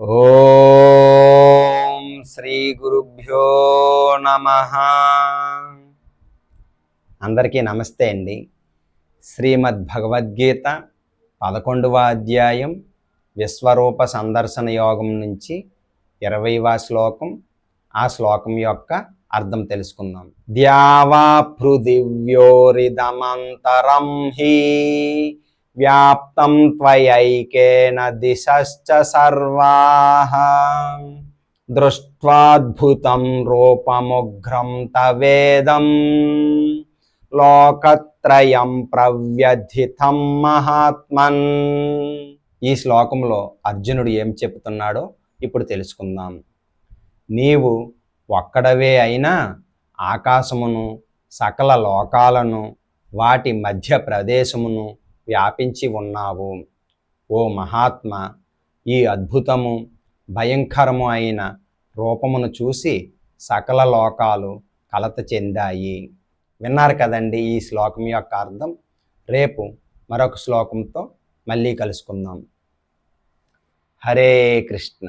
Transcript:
ఓం శ్రీ గురుభ్యో నమః. అందరికీ నమస్తే అండి. శ్రీమద్ భగవద్గీత 11వ అధ్యాయం విశ్వరూప సందర్శన యోగం నుంచి 20వ శ్లోకం. ఆ శ్లోకం యొక్క అర్థం తెలుసుకుందాం. ద్యావా పృథివ్యోరిదమంతరం హి వ్యాప్తం త్వయైకేన దిశశ్చ సర్వాః దృష్ట్వాద్భుతం రూపముగ్రం తవేదం లోకత్రయం ప్రవ్యథితం మహాత్మన్. ఈ శ్లోకంలో అర్జునుడు ఏం చెప్తున్నాడో ఇప్పుడు తెలుసుకుందాం. నీవు ఒక్కడవే అయినా ఆకాశమును, సకల లోకాలను, వాటి మధ్య ప్రదేశమును వ్యాపించి ఉన్నావు. ఓ మహాత్మ, ఈ అద్భుతము భయంకరము అయిన రూపమును చూసి సకల లోకాలు కలత చెందాయి. విన్నారు కదండి ఈ శ్లోకం యొక్క అర్థం. రేపు మరొక శ్లోకంతో మళ్ళీ కలుసుకుందాం. హరే కృష్ణ.